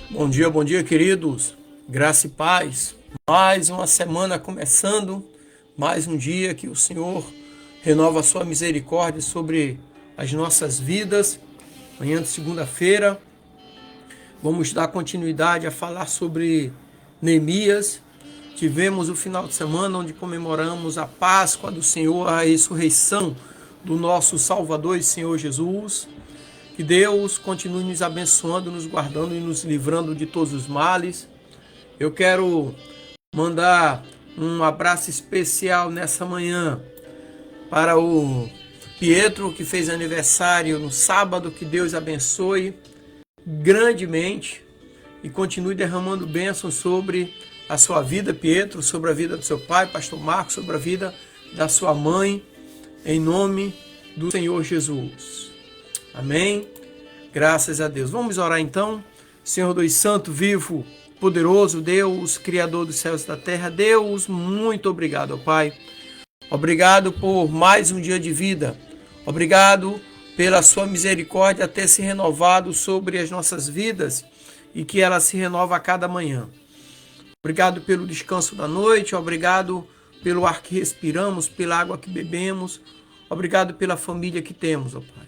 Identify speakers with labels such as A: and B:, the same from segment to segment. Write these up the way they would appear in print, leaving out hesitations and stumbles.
A: Bom dia, queridos. Graça e paz. Mais uma semana começando, mais um dia que o Senhor renova a sua misericórdia sobre as nossas vidas. Amanhã de segunda-feira, vamos dar continuidade a falar sobre Neemias. Tivemos o final de semana onde comemoramos a Páscoa do Senhor, a ressurreição do nosso Salvador e Senhor Jesus. Que Deus continue nos abençoando, nos guardando e nos livrando de todos os males. Eu quero mandar um abraço especial nessa manhã para o Pietro, que fez aniversário no sábado. Que Deus abençoe grandemente e continue derramando bênçãos sobre a sua vida, Pietro, sobre a vida do seu pai, pastor Marcos, sobre a vida da sua mãe, em nome do Senhor Jesus. Amém? Graças a Deus. Vamos orar então. Senhor Deus Santo, vivo, poderoso, Deus, Criador dos céus e da terra. Deus, muito obrigado, ó Pai. Obrigado por mais um dia de vida. Obrigado pela sua misericórdia ter se renovado sobre as nossas vidas e que ela se renova a cada manhã. Obrigado pelo descanso da noite. Obrigado pelo ar que respiramos, pela água que bebemos. Obrigado pela família que temos, ó Pai.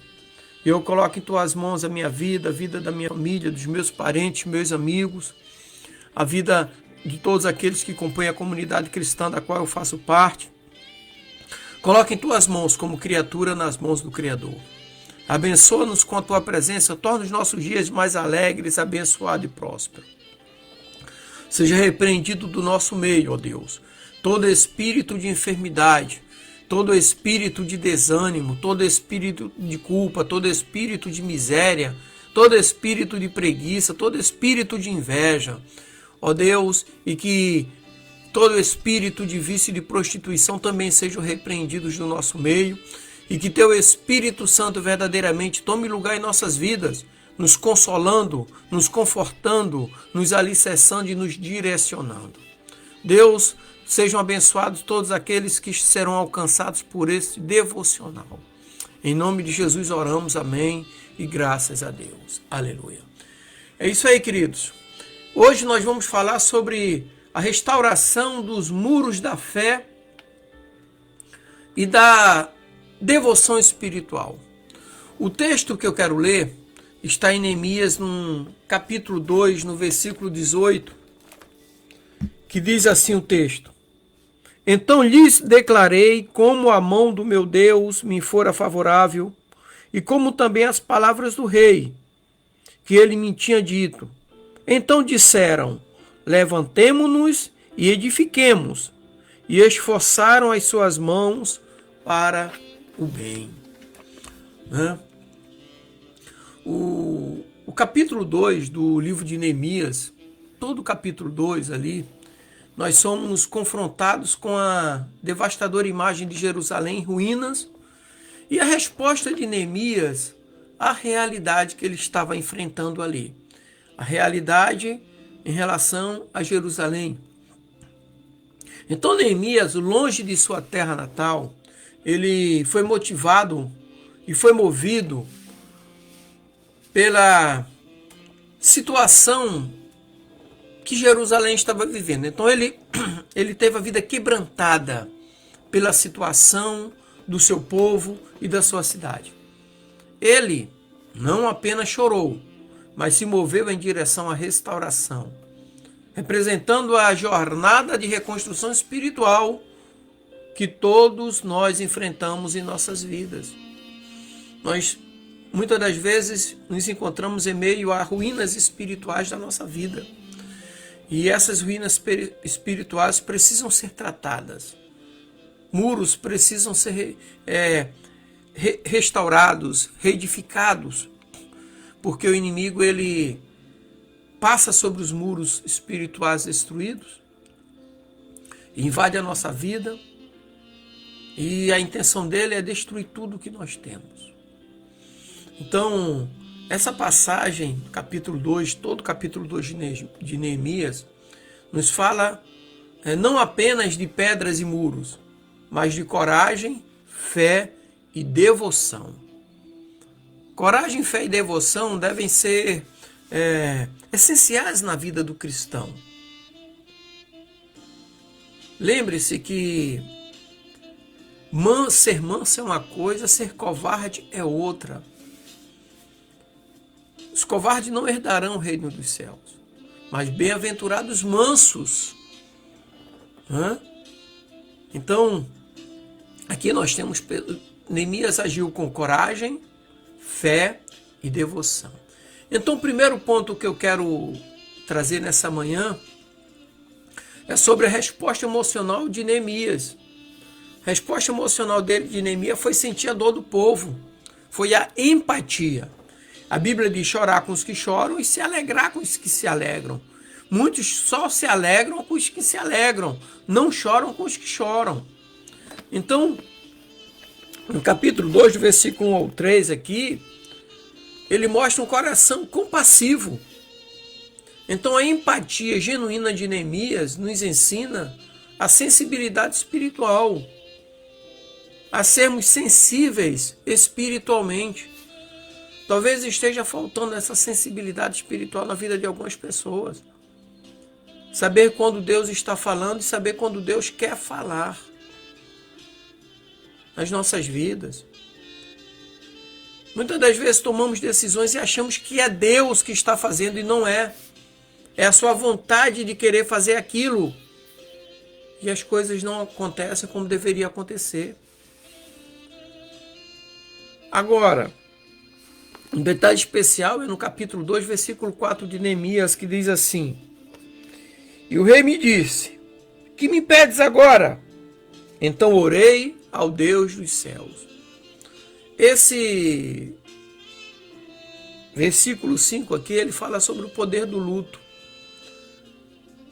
A: Eu coloco em tuas mãos a minha vida, a vida da minha família, dos meus parentes, meus amigos, a vida de todos aqueles que compõem a comunidade cristã da qual eu faço parte. Coloca em tuas mãos como criatura nas mãos do Criador. Abençoa-nos com a tua presença, torna os nossos dias mais alegres, abençoados e prósperos. Seja repreendido do nosso meio, ó Deus, todo espírito de enfermidade, todo espírito de desânimo, todo espírito de culpa, todo espírito de miséria, todo espírito de preguiça, todo espírito de inveja, ó Deus, e que todo espírito de vício e de prostituição também sejam repreendidos do nosso meio, e que teu Espírito Santo verdadeiramente tome lugar em nossas vidas, nos consolando, nos confortando, nos alicerçando e nos direcionando. Deus, sejam abençoados todos aqueles que serão alcançados por esse devocional. Em nome de Jesus oramos, amém, e graças a Deus. Aleluia. É isso aí, queridos. Hoje nós vamos falar sobre a restauração dos muros da fé e da devoção espiritual. O texto que eu quero ler está em Neemias, no capítulo 2, no versículo 18, que diz assim o texto: Então lhes declarei como a mão do meu Deus me fora favorável, e como também as palavras do rei, que ele me tinha dito. Então disseram: Levantemo-nos e edifiquemos, e esforçaram as suas mãos para o bem. O capítulo 2 do livro de Neemias, todo o capítulo 2 ali, nós somos confrontados com a devastadora imagem de Jerusalém em ruínas e a resposta de Neemias à realidade que ele estava enfrentando ali. A realidade em relação a Jerusalém. Então Neemias, longe de sua terra natal, ele foi motivado e foi movido pela situação que Jerusalém estava vivendo. Então ele teve a vida quebrantada pela situação do seu povo e da sua cidade. Ele não apenas chorou, mas se moveu em direção à restauração, representando a jornada de reconstrução espiritual que todos nós enfrentamos em nossas vidas. Nós, muitas das vezes, nos encontramos em meio a ruínas espirituais da nossa vida. E essas ruínas espirituais precisam ser tratadas. Muros precisam ser restaurados, reedificados, porque o inimigo ele passa sobre os muros espirituais destruídos, invade a nossa vida, e a intenção dele é destruir tudo que nós temos. Então, essa passagem, capítulo 2, todo o capítulo 2 de Neemias, nos fala não apenas de pedras e muros, mas de coragem, fé e devoção. Coragem, fé e devoção devem ser essenciais na vida do cristão. Lembre-se que ser manso é uma coisa, ser covarde é outra. Os covardes não herdarão o reino dos céus, mas bem-aventurados mansos. Então, aqui nós temos, Neemias agiu com coragem, fé e devoção. Então, o primeiro ponto que eu quero trazer nessa manhã é sobre a resposta emocional de Neemias. A resposta emocional de Neemias foi sentir a dor do povo, foi a empatia. A Bíblia diz chorar com os que choram e se alegrar com os que se alegram. Muitos só se alegram com os que se alegram, não choram com os que choram. Então, no capítulo 2, do versículo 1 ao 3 aqui, ele mostra um coração compassivo. Então, a empatia genuína de Neemias nos ensina a sensibilidade espiritual, a sermos sensíveis espiritualmente. Talvez esteja faltando essa sensibilidade espiritual na vida de algumas pessoas. Saber quando Deus está falando e saber quando Deus quer falar nas nossas vidas. Muitas das vezes tomamos decisões e achamos que é Deus que está fazendo e não é. É a sua vontade de querer fazer aquilo. E as coisas não acontecem como deveria acontecer. Agora, um detalhe especial é no capítulo 2, versículo 4 de Neemias, que diz assim: E o rei me disse, que me pedes agora? Então orei ao Deus dos céus. Esse versículo 5 aqui, ele fala sobre o poder do luto.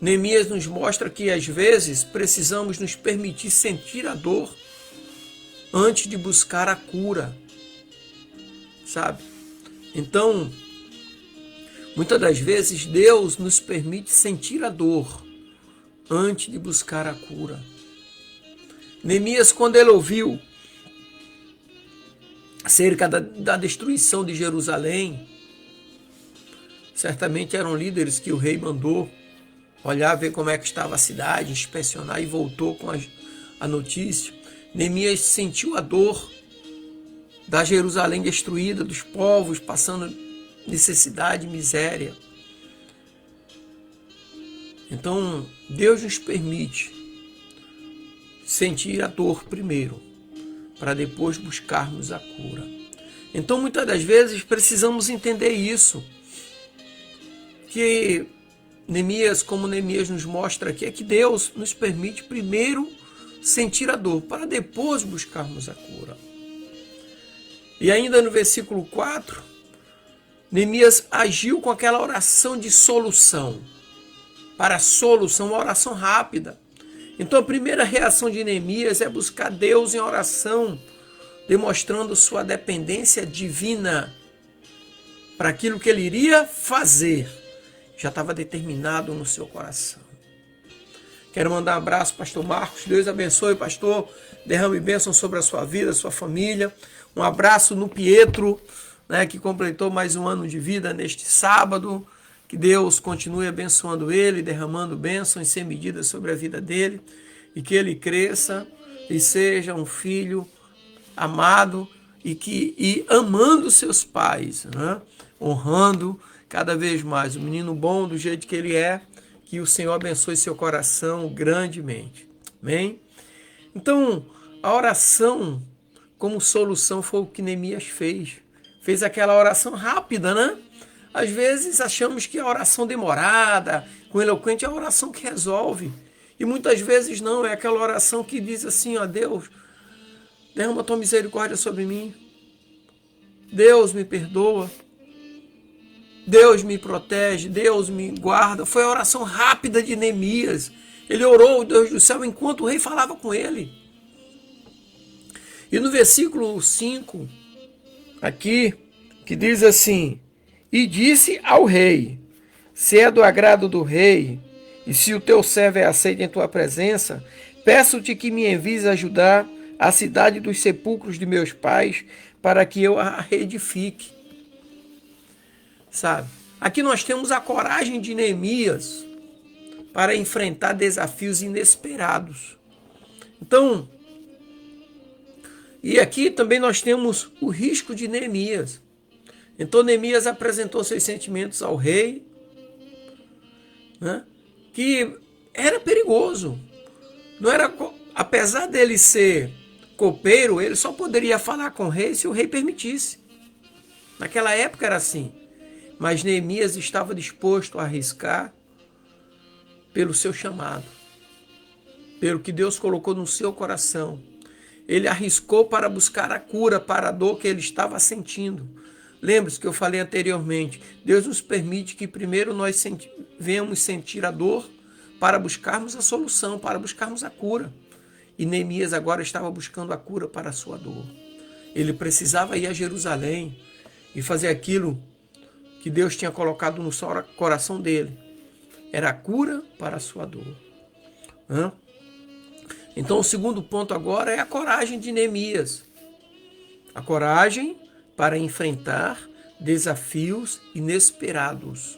A: Neemias nos mostra que às vezes precisamos nos permitir sentir a dor antes de buscar a cura, sabe? Então, muitas das vezes Deus nos permite sentir a dor antes de buscar a cura. Neemias, quando ele ouviu acerca da destruição de Jerusalém, certamente eram líderes que o rei mandou olhar, ver como é que estava a cidade, inspecionar, e voltou com a notícia. Neemias sentiu a dor da Jerusalém destruída, dos povos passando necessidade, miséria. Então, Deus nos permite sentir a dor primeiro, para depois buscarmos a cura. Então, muitas das vezes, precisamos entender isso, que Neemias, como Neemias nos mostra aqui, é que Deus nos permite primeiro sentir a dor, para depois buscarmos a cura. E ainda no versículo 4, Neemias agiu com aquela oração de solução. Para a solução, uma oração rápida. Então a primeira reação de Neemias é buscar Deus em oração, demonstrando sua dependência divina para aquilo que ele iria fazer. Já estava determinado no seu coração. Quero mandar um abraço, pastor Marcos. Deus abençoe, pastor. Derrame bênção sobre a sua vida, a sua família. Um abraço no Pietro, que completou mais um ano de vida neste sábado. Que Deus continue abençoando ele, derramando bênçãos sem medida sobre a vida dele. E que ele cresça e seja um filho amado e amando seus pais, honrando cada vez mais o menino bom do jeito que ele é. Que o Senhor abençoe seu coração grandemente. Amém? Então, a oração como solução foi o que Neemias fez. Fez aquela oração rápida, Às vezes achamos que a oração demorada, com eloquente, é a oração que resolve. E muitas vezes não, é aquela oração que diz assim, ó, Deus, derrama tua misericórdia sobre mim. Deus me perdoa. Deus me protege, Deus me guarda. Foi a oração rápida de Neemias. Ele orou, Deus do céu, enquanto o rei falava com ele. E no versículo 5, aqui, que diz assim, e disse ao rei, se é do agrado do rei, e se o teu servo é aceito em tua presença, peço-te que me envies ajudar a cidade dos sepulcros de meus pais, para que eu a reedifique. Sabe? Aqui nós temos a coragem de Neemias para enfrentar desafios inesperados. Então, e aqui também nós temos o risco de Neemias. Então Neemias apresentou seus sentimentos ao rei, né, que era perigoso. Não era, apesar dele ser copeiro, ele só poderia falar com o rei se o rei permitisse. Naquela época era assim. Mas Neemias estava disposto a arriscar pelo seu chamado, pelo que Deus colocou no seu coração. Ele arriscou para buscar a cura para a dor que ele estava sentindo. Lembre-se que eu falei anteriormente, Deus nos permite que primeiro nós venhamos sentir a dor para buscarmos a solução, para buscarmos a cura. E Neemias agora estava buscando a cura para a sua dor. Ele precisava ir a Jerusalém e fazer aquilo que Deus tinha colocado no coração dele. Era a cura para a sua dor. Então o segundo ponto agora é a coragem de Neemias. A coragem para enfrentar desafios inesperados.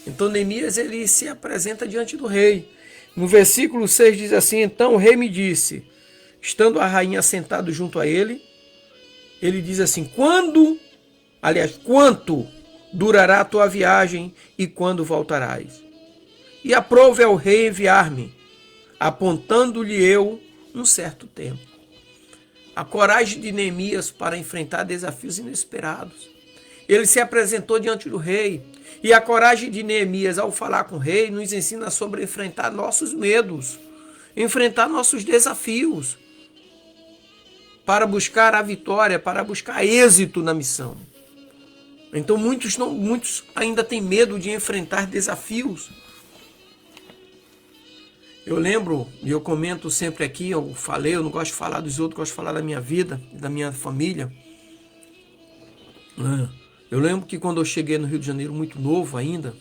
A: Então Neemias ele se apresenta diante do rei. No versículo 6 diz assim: então o rei me disse, estando a rainha sentada junto a ele, ele diz assim: quanto durará a tua viagem e quando voltarás? E aprove ao rei enviar-me, apontando-lhe eu um certo tempo. A coragem de Neemias para enfrentar desafios inesperados. Ele se apresentou diante do rei. E a coragem de Neemias ao falar com o rei nos ensina sobre enfrentar nossos medos, enfrentar nossos desafios, para buscar a vitória, para buscar êxito na missão. Então muitos ainda têm medo de enfrentar desafios. Eu lembro, e eu comento sempre aqui, eu não gosto de falar dos outros, gosto de falar da minha vida, da minha família. Eu lembro que quando eu cheguei no Rio de Janeiro muito novo ainda,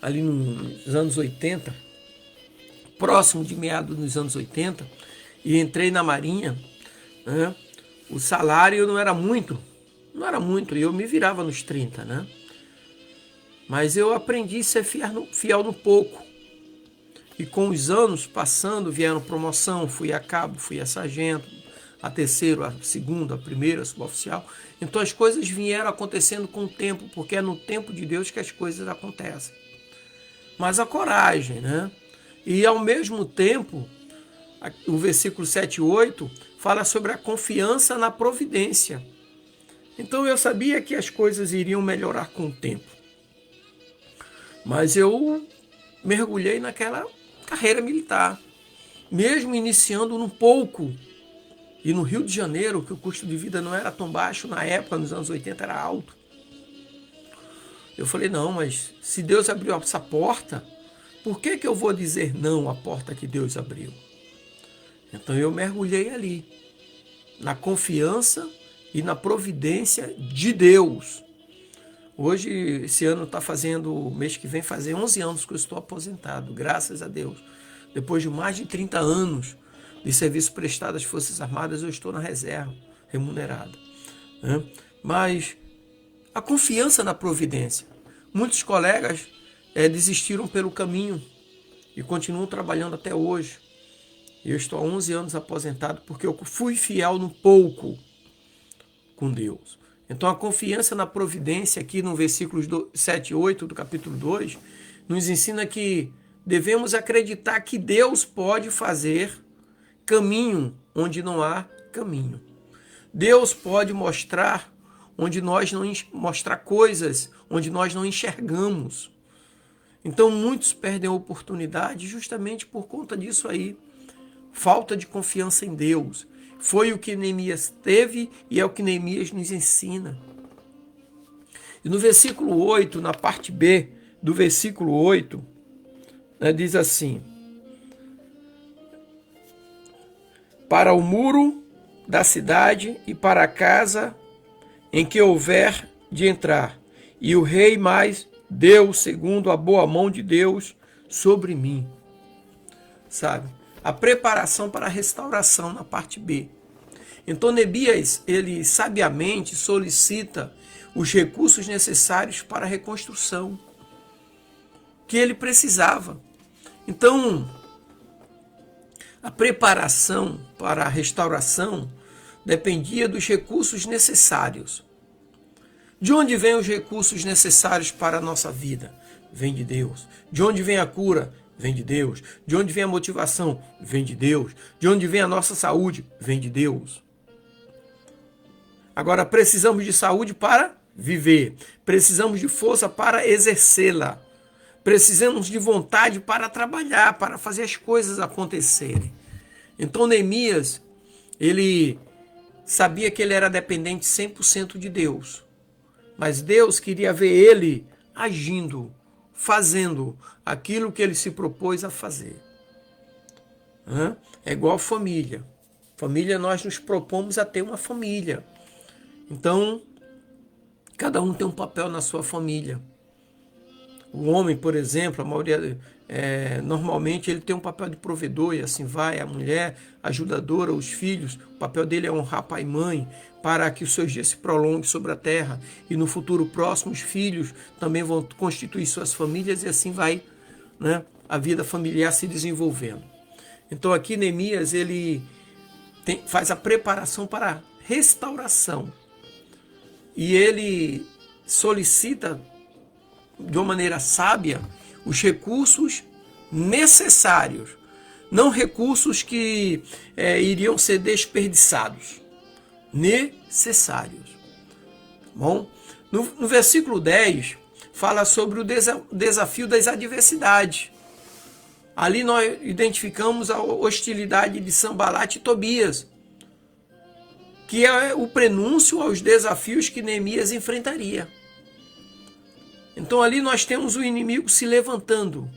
A: ali nos anos 80, próximo de meados dos anos 80, e entrei na Marinha, né, o salário não era muito, e eu me virava nos 30, né? Mas eu aprendi a ser fiel no pouco. E com os anos passando, vieram promoção, fui a cabo, fui a sargento, a terceiro, a segunda, a primeira, suboficial. Então as coisas vieram acontecendo com o tempo, porque é no tempo de Deus que as coisas acontecem. Mas a coragem, né? E ao mesmo tempo, o versículo 7 e 8 fala sobre a confiança na providência. Então eu sabia que as coisas iriam melhorar com o tempo. Mas eu mergulhei naquela carreira militar, mesmo iniciando num pouco. E no Rio de Janeiro, que o custo de vida não era tão baixo, na época, nos anos 80, era alto. Eu falei, não, mas se Deus abriu essa porta, por que eu vou dizer não à porta que Deus abriu? Então eu mergulhei ali, na confiança e na providência de Deus. Hoje, esse ano está fazendo, mês que vem, fazer 11 anos que eu estou aposentado, graças a Deus. Depois de mais de 30 anos de serviço prestado às Forças Armadas, eu estou na reserva, remunerada. Mas a confiança na providência. Muitos colegas desistiram pelo caminho e continuam trabalhando até hoje. Eu estou há 11 anos aposentado porque eu fui fiel no pouco com Deus. Então a confiança na providência aqui no versículos 7 e 8 do capítulo 2 nos ensina que devemos acreditar que Deus pode fazer caminho onde não há caminho. Deus pode mostrar onde nós não mostrar coisas onde nós não enxergamos. Então muitos perdem a oportunidade justamente por conta disso aí. Falta de confiança em Deus. Foi o que Neemias teve e é o que Neemias nos ensina. E no versículo 8, na parte B do versículo 8, diz assim: para o muro da cidade e para a casa em que houver de entrar, e o rei mais deu segundo a boa mão de Deus sobre mim. Sabe? A preparação para a restauração na parte B. Então Neemias, ele sabiamente solicita os recursos necessários para a reconstrução que ele precisava. Então, a preparação para a restauração dependia dos recursos necessários. De onde vêm os recursos necessários para a nossa vida? Vem de Deus. De onde vem a cura? Vem de Deus. De onde vem a motivação? Vem de Deus. De onde vem a nossa saúde? Vem de Deus. Agora, precisamos de saúde para viver. Precisamos de força para exercê-la. Precisamos de vontade para trabalhar, para fazer as coisas acontecerem. Então, Neemias, ele sabia que ele era dependente 100% de Deus. Mas Deus queria ver ele agindo, fazendo aquilo que ele se propôs a fazer. É igual família. Família, nós nos propomos a ter uma família. Então, cada um tem um papel na sua família. O homem, por exemplo, a maioria, normalmente ele tem um papel de provedor e assim vai. A mulher, ajudadora, os filhos, o papel dele é honrar pai e mãe para que os seus dias se prolonguem sobre a terra. E no futuro próximo, os filhos também vão constituir suas famílias e assim vai, né, a vida familiar se desenvolvendo. Então aqui Neemias, ele faz a preparação para a restauração. E ele solicita de uma maneira sábia os recursos necessários, não recursos que iriam ser desperdiçados, necessários. Bom, no versículo 10 fala sobre o desafio das adversidades. Ali nós identificamos a hostilidade de Sanbalat e Tobias, que é o prenúncio aos desafios que Neemias enfrentaria. Então ali nós temos o inimigo se levantando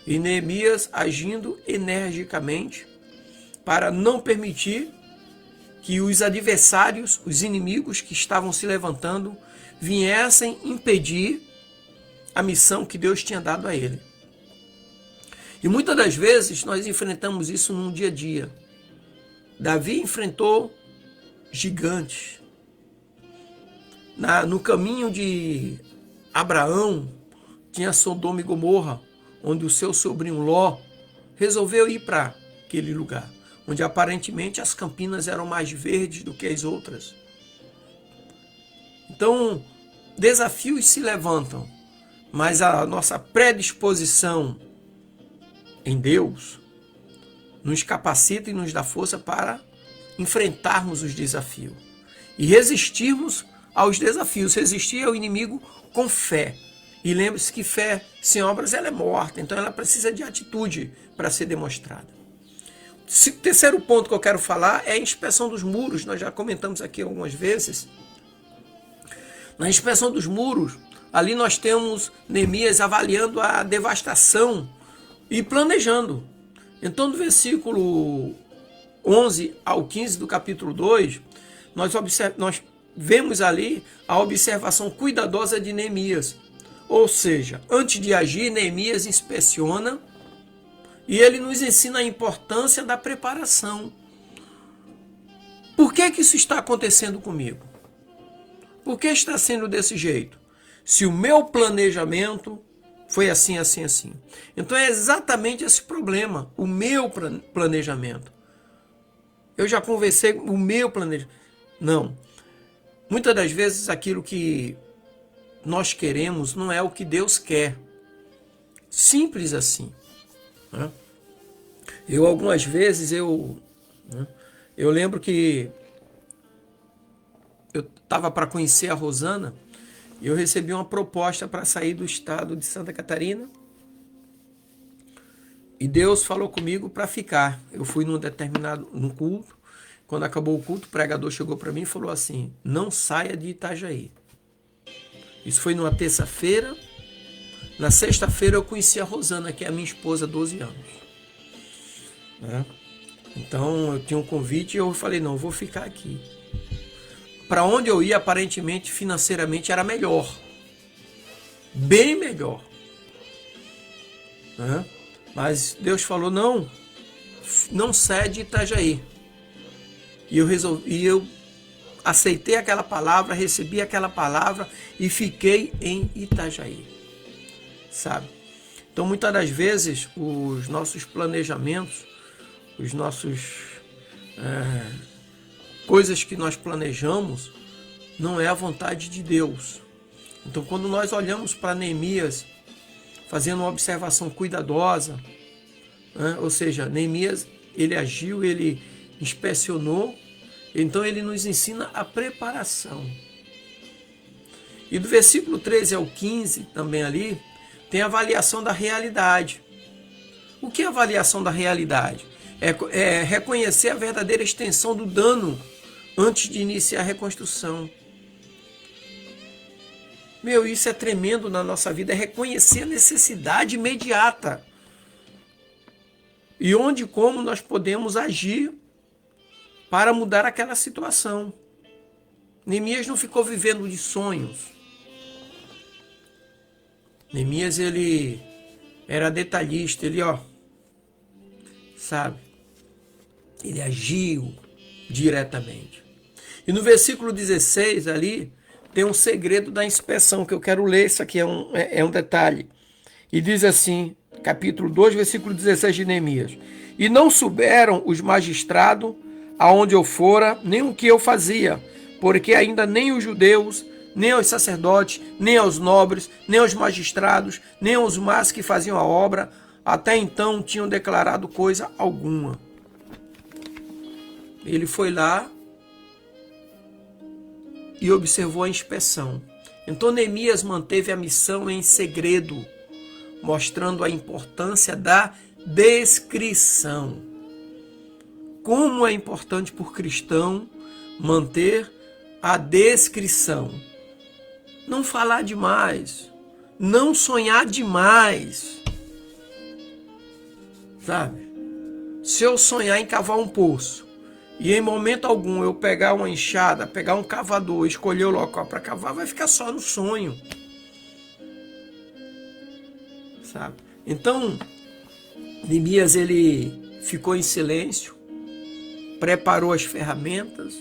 A: e Neemias agindo energicamente para não permitir que os adversários, os inimigos que estavam se levantando, viessem impedir a missão que Deus tinha dado a ele. E muitas das vezes nós enfrentamos isso no dia a dia. Davi enfrentou gigantes. No caminho de Abraão, tinha Sodoma e Gomorra, onde o seu sobrinho Ló resolveu ir para aquele lugar, onde aparentemente as campinas eram mais verdes do que as outras. Então, desafios se levantam, mas a nossa predisposição em Deus nos capacita e nos dá força para enfrentarmos os desafios e resistirmos aos desafios, resistir ao inimigo com fé. E lembre-se que fé sem obras ela é morta, então ela precisa de atitude para ser demonstrada. O terceiro ponto que eu quero falar é a inspeção dos muros. Nós já comentamos aqui algumas vezes. Na inspeção dos muros, ali nós temos Neemias avaliando a devastação e planejando. Então, do versículo 11 ao 15 do capítulo 2, nós vemos ali a observação cuidadosa de Neemias. Ou seja, antes de agir, Neemias inspeciona e ele nos ensina a importância da preparação. Por que isso está acontecendo comigo? Por que está sendo desse jeito? Se o meu planejamento foi assim, assim, assim. Então é exatamente esse problema, o meu planejamento. Eu já conversei com o meu planejamento. Não. Muitas das vezes aquilo que nós queremos não é o que Deus quer. Simples assim. Né? Algumas vezes, eu lembro que eu estava para conhecer a Rosana e eu recebi uma proposta para sair do estado de Santa Catarina. E Deus falou comigo para ficar. Eu fui num culto. Quando acabou o culto, o pregador chegou para mim e falou assim: não saia de Itajaí. Isso foi numa terça-feira. Na sexta-feira eu conheci a Rosana, que é a minha esposa há 12 anos. Né? Então eu tinha um convite e eu falei: não, eu vou ficar aqui. Para onde eu ia, aparentemente, financeiramente, era melhor. Bem melhor. Né? Mas Deus falou: não cede Itajaí. E eu aceitei aquela palavra, recebi aquela palavra e fiquei em Itajaí, sabe? Então, muitas das vezes, os nossos planejamentos, os nossos coisas que nós planejamos, não é a vontade de Deus. Então, quando nós olhamos para Neemias, fazendo uma observação cuidadosa, ou seja, Neemias, ele agiu, ele inspecionou, então ele nos ensina a preparação. E do versículo 13 ao 15, também ali, tem a avaliação da realidade. O que é a avaliação da realidade? É reconhecer a verdadeira extensão do dano antes de iniciar a reconstrução. Isso é tremendo na nossa vida, é reconhecer a necessidade imediata. E onde e como nós podemos agir para mudar aquela situação. Neemias não ficou vivendo de sonhos. Neemias, ele era detalhista, ele ele agiu diretamente. E no versículo 16 ali, tem um segredo da inspeção, que eu quero ler, isso aqui é um detalhe. E diz assim, capítulo 2, versículo 16 de Neemias: E não souberam os magistrados aonde eu fora, nem o que eu fazia, porque ainda nem os judeus, nem aos sacerdotes, nem aos nobres, nem aos magistrados, nem aos mais que faziam a obra, até então tinham declarado coisa alguma. Ele foi lá e observou a inspeção. Então Neemias manteve a missão em segredo, mostrando a importância da descrição. Como é importante para o cristão manter a descrição. Não falar demais, não sonhar demais. Sabe? Se eu sonhar em cavar um poço, e em momento algum eu pegar uma enxada, pegar um cavador, escolher o local para cavar, vai ficar só no sonho. Sabe? Então, Neemias, ele ficou em silêncio, preparou as ferramentas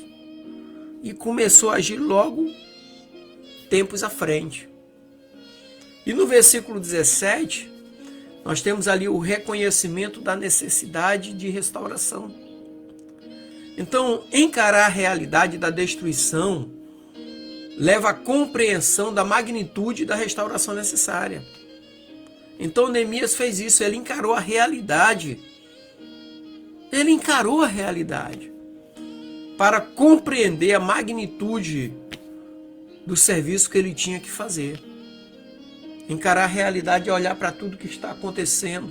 A: e começou a agir logo tempos à frente. E no versículo 17, nós temos ali o reconhecimento da necessidade de restauração. Então, encarar a realidade da destruição leva à compreensão da magnitude da restauração necessária. Então, Neemias fez isso, ele encarou a realidade. Ele encarou a realidade para compreender a magnitude do serviço que ele tinha que fazer. Encarar a realidade é olhar para tudo que está acontecendo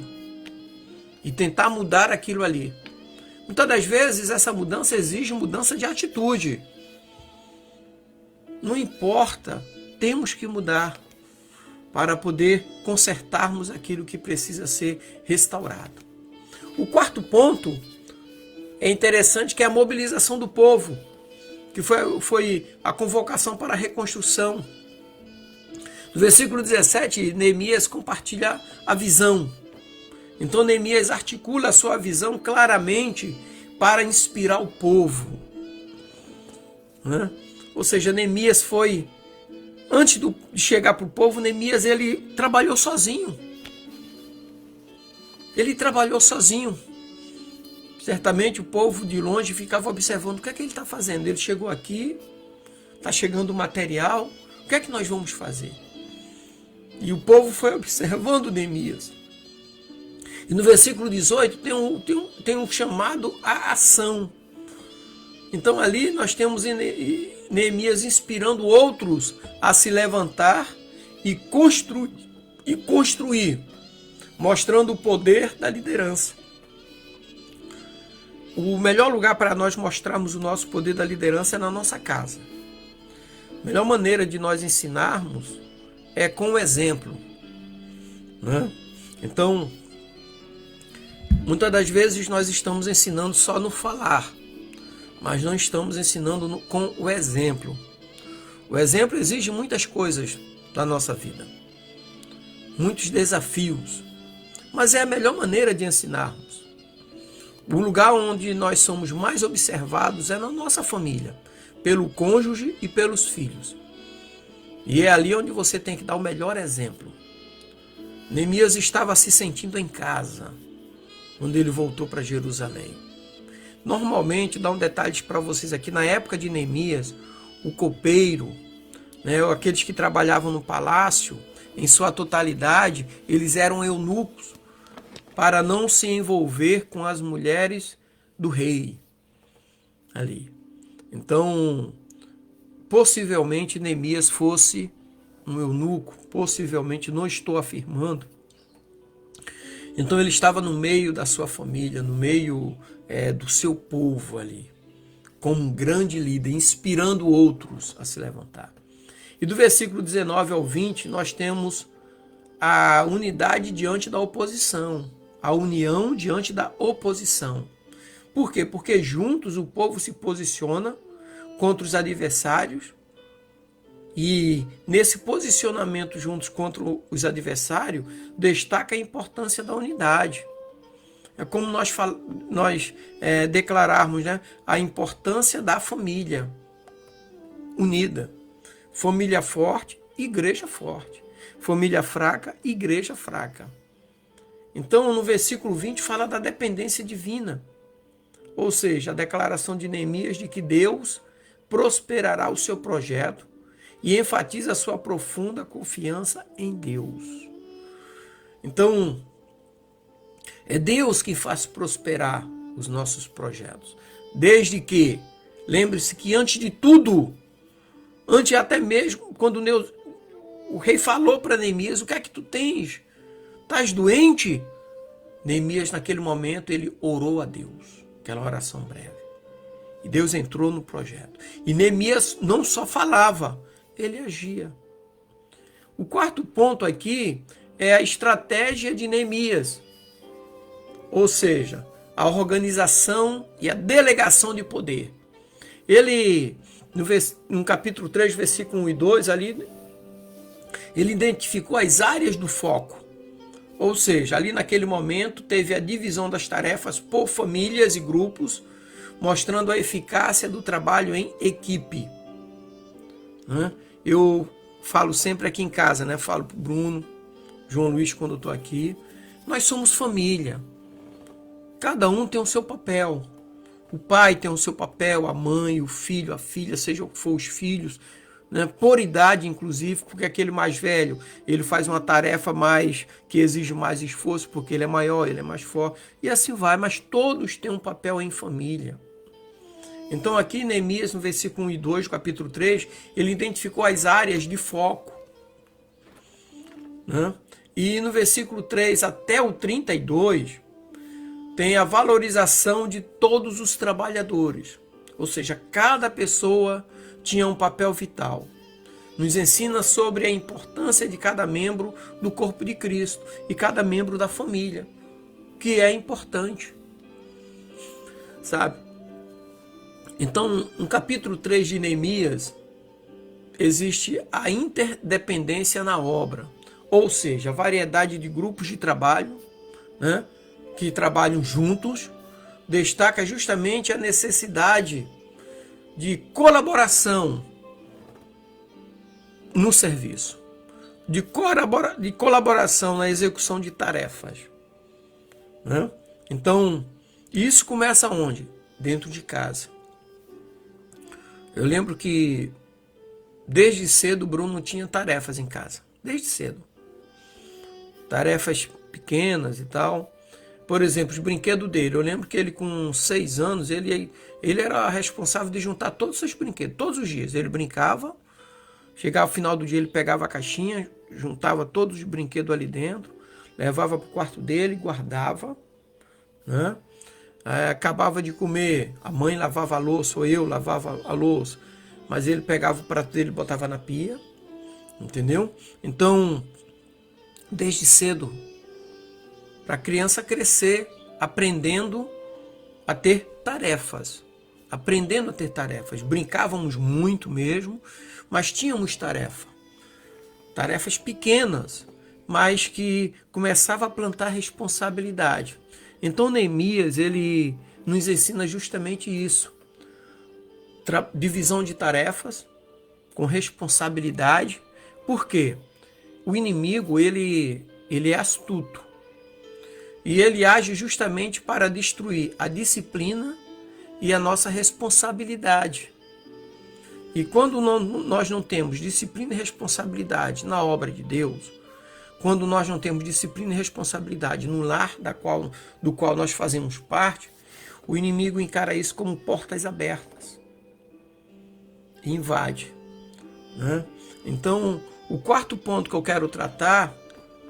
A: e tentar mudar aquilo ali. Muitas das vezes essa mudança exige mudança de atitude. Não importa, temos que mudar para poder consertarmos aquilo que precisa ser restaurado. O quarto ponto é interessante, que é a mobilização do povo, que foi a convocação para a reconstrução. No versículo 17, Neemias compartilha a visão. Então Neemias articula a sua visão claramente para inspirar o povo. Ou seja, Neemias foi, antes de chegar para o povo, Neemias ele trabalhou sozinho. Ele trabalhou sozinho. Certamente o povo de longe ficava observando o que é que ele está fazendo. Ele chegou aqui, está chegando o material, o que é que nós vamos fazer? E o povo foi observando Neemias. E no versículo 18 tem um chamado à ação. Então ali nós temos Neemias inspirando outros a se levantar e construir, mostrando o poder da liderança. O melhor lugar para nós mostrarmos o nosso poder da liderança é na nossa casa. A melhor maneira de nós ensinarmos é com o exemplo. Então, muitas das vezes nós estamos ensinando só no falar, mas não estamos ensinando com o exemplo. O exemplo exige muitas coisas da nossa vida, muitos desafios, mas é a melhor maneira de ensinarmos. O lugar onde nós somos mais observados é na nossa família, pelo cônjuge e pelos filhos. E é ali onde você tem que dar o melhor exemplo. Neemias estava se sentindo em casa quando ele voltou para Jerusalém. Normalmente, dá um detalhe para vocês aqui, na época de Neemias, o copeiro, aqueles que trabalhavam no palácio, em sua totalidade, eles eram eunucos, para não se envolver com as mulheres do rei ali. Então, possivelmente Neemias fosse um eunuco, possivelmente, não estou afirmando. Então ele estava no meio da sua família, no meio do seu povo ali, como um grande líder, inspirando outros a se levantar. E do versículo 19 ao 20, nós temos a unidade diante da oposição, a união diante da oposição. Por quê? Porque juntos o povo se posiciona contra os adversários e nesse posicionamento juntos contra os adversários destaca a importância da unidade. É como nós declararmos, a importância da família unida. Família forte, igreja forte. Família fraca, igreja fraca. Então, no versículo 20, fala da dependência divina. Ou seja, a declaração de Neemias de que Deus prosperará o seu projeto e enfatiza a sua profunda confiança em Deus. Então, é Deus quem faz prosperar os nossos projetos. Desde que, lembre-se que antes de tudo, antes até mesmo quando o rei falou para Neemias, o que é que tu tens? Estás doente? Neemias, naquele momento, ele orou a Deus, aquela oração breve. E Deus entrou no projeto. E Neemias não só falava, ele agia. O quarto ponto aqui é a estratégia de Neemias. Ou seja, a organização e a delegação de poder. Ele, no capítulo 3, versículo 1 e 2, ali, ele identificou as áreas do foco. Ou seja, ali naquele momento teve a divisão das tarefas por famílias e grupos, mostrando a eficácia do trabalho em equipe. Eu falo sempre aqui em casa, falo para o Bruno, João Luiz quando eu estou aqui, nós somos família. Cada um tem o seu papel. O pai tem o seu papel, a mãe, o filho, a filha, seja o que for os filhos, por idade inclusive, porque aquele mais velho, ele faz uma tarefa que exige mais esforço, porque ele é maior, ele é mais forte, e assim vai, mas todos têm um papel em família. Então aqui Neemias, no versículo 1 e 2, capítulo 3, ele identificou as áreas de foco. E no versículo 3 até o 32, tem a valorização de todos os trabalhadores. Ou seja, cada pessoa tinha um papel vital. Nos ensina sobre a importância de cada membro do corpo de Cristo e cada membro da família, que é importante. Sabe? Então, no capítulo 3 de Neemias, existe a interdependência na obra. Ou seja, a variedade de grupos de trabalho, que trabalham juntos, destaca justamente a necessidade de colaboração no serviço, de colaboração na execução de tarefas. Então, isso começa onde? Dentro de casa. Eu lembro que desde cedo o Bruno tinha tarefas em casa, desde cedo. Tarefas pequenas e tal. Por exemplo, os brinquedos dele. Eu lembro que ele com 6 anos, ele era responsável de juntar todos os seus brinquedos. Todos os dias ele brincava. Chegava ao final do dia, ele pegava a caixinha, juntava todos os brinquedos ali dentro, levava para o quarto dele, guardava. Acabava de comer, a mãe lavava a louça, ou eu lavava a louça. Mas ele pegava o prato dele e botava na pia. Entendeu? Então, desde cedo, para a criança crescer aprendendo a ter tarefas. Aprendendo a ter tarefas. Brincávamos muito mesmo, mas tínhamos tarefa. Tarefas pequenas, mas que começava a plantar responsabilidade. Então Neemias, ele nos ensina justamente isso. Divisão de tarefas, com responsabilidade. Por quê? O inimigo, ele é astuto. E ele age justamente para destruir a disciplina e a nossa responsabilidade. E quando nós não temos disciplina e responsabilidade na obra de Deus, quando nós não temos disciplina e responsabilidade no lar do qual nós fazemos parte, o inimigo encara isso como portas abertas e invade, né? Então, o quarto ponto que eu quero tratar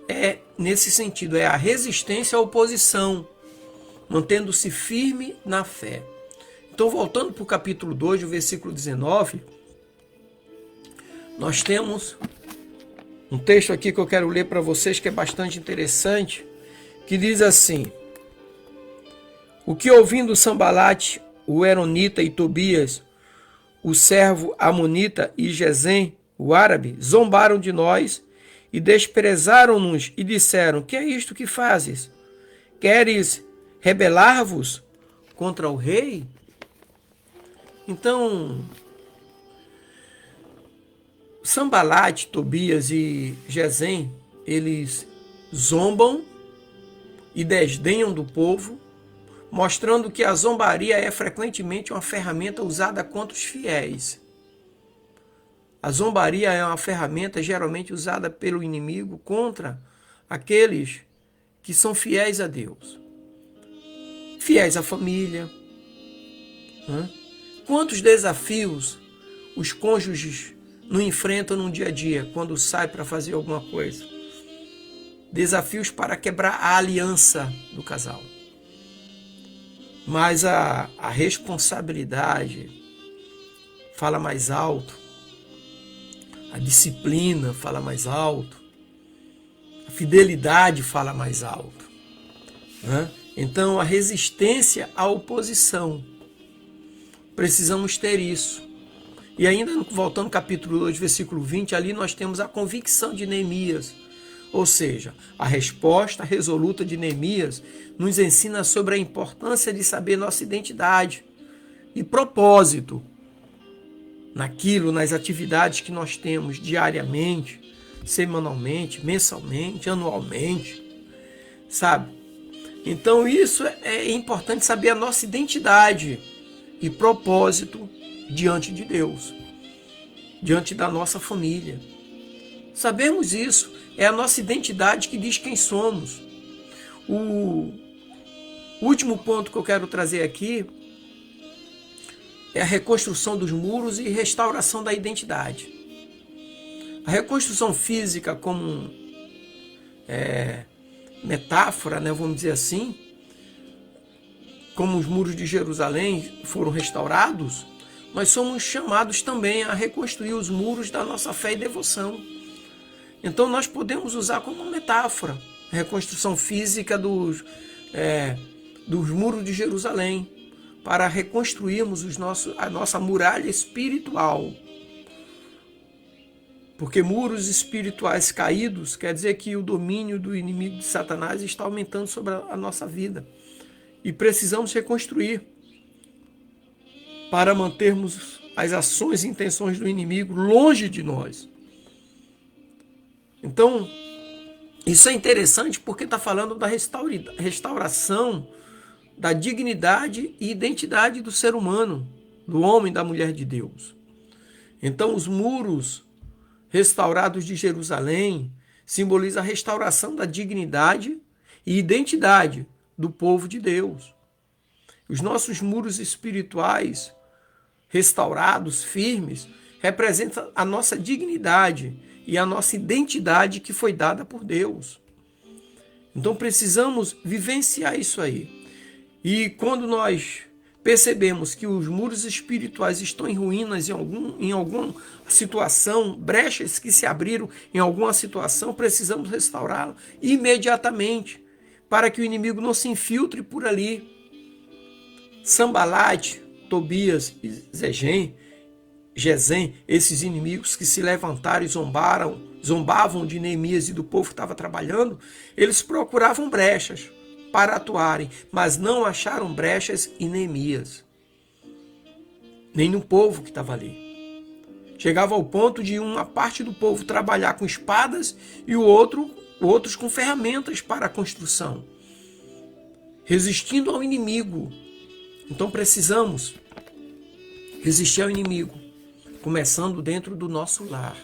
A: é nesse sentido, é a resistência à oposição, mantendo-se firme na fé. Então, voltando para o capítulo 2, o versículo 19, nós temos um texto aqui que eu quero ler para vocês que é bastante interessante, que diz assim: o que ouvindo Sambalate, o Eronita e Tobias, o servo Amonita e Gesem, o árabe, zombaram de nós e desprezaram-nos e disseram: que é isto que fazes? Queres rebelar-vos contra o rei? Então, Sambalate, Tobias e Gesem, eles zombam e desdenham do povo, mostrando que a zombaria é frequentemente uma ferramenta usada contra os fiéis. A zombaria é uma ferramenta geralmente usada pelo inimigo contra aqueles que são fiéis a Deus. Fiéis à família. Né? Quantos desafios os cônjuges não enfrentam no dia a dia quando saem para fazer alguma coisa? Desafios para quebrar a aliança do casal. Mas a responsabilidade fala mais alto, a disciplina fala mais alto, a fidelidade fala mais alto, né? Então, a resistência à oposição, precisamos ter isso. E ainda voltando ao capítulo 2, versículo 20, ali nós temos a convicção de Neemias, ou seja, a resposta resoluta de Neemias nos ensina sobre a importância de saber nossa identidade e propósito naquilo, nas atividades que nós temos diariamente, semanalmente, mensalmente, anualmente, sabe? Então isso é importante, saber a nossa identidade e propósito diante de Deus, diante da nossa família. Sabemos isso, é a nossa identidade que diz quem somos. O último ponto que eu quero trazer aqui é a reconstrução dos muros e restauração da identidade. A reconstrução física como metáfora, né, vamos dizer assim, como os muros de Jerusalém foram restaurados, nós somos chamados também a reconstruir os muros da nossa fé e devoção. Então nós podemos usar como metáfora a reconstrução física dos muros de Jerusalém, para reconstruirmos a nossa muralha espiritual. Porque muros espirituais caídos quer dizer que o domínio do inimigo de Satanás está aumentando sobre a nossa vida. E precisamos reconstruir para mantermos as ações e intenções do inimigo longe de nós. Então, isso é interessante porque está falando da restauração da dignidade e identidade do ser humano, do homem e da mulher de Deus. Então, os muros restaurados de Jerusalém simbolizam a restauração da dignidade e identidade do povo de Deus. Os nossos muros espirituais restaurados, firmes, representam a nossa dignidade e a nossa identidade que foi dada por Deus. Então precisamos vivenciar isso aí. E quando nós percebemos que os muros espirituais estão em ruínas em alguma situação, brechas que se abriram em alguma situação, precisamos restaurá-la imediatamente, para que o inimigo não se infiltre por ali. Sambalate, Tobias e Gesem, esses inimigos que se levantaram e zombavam de Neemias e do povo que estava trabalhando, eles procuravam brechas para atuarem, mas não acharam brechas em Neemias, nem no povo que estava ali. Chegava ao ponto de uma parte do povo trabalhar com espadas e outros com ferramentas para a construção, resistindo ao inimigo. Então precisamos resistir ao inimigo, começando dentro do nosso lar,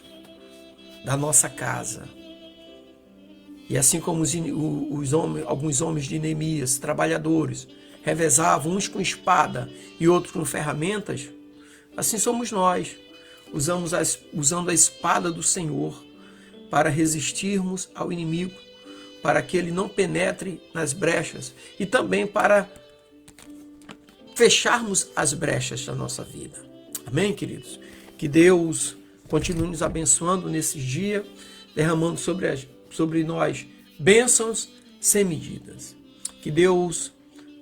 A: da nossa casa. E assim como alguns homens de Neemias, trabalhadores, revezavam uns com espada e outros com ferramentas, assim somos nós, usando a espada do Senhor para resistirmos ao inimigo, para que ele não penetre nas brechas e também para fecharmos as brechas da nossa vida. Amém, queridos? Que Deus continue nos abençoando nesses dias, derramando sobre nós bênçãos sem medidas. Que Deus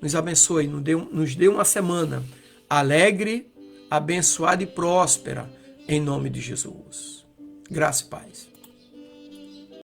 A: nos abençoe, nos dê uma semana alegre, abençoada e próspera, em nome de Jesus. Graça e paz.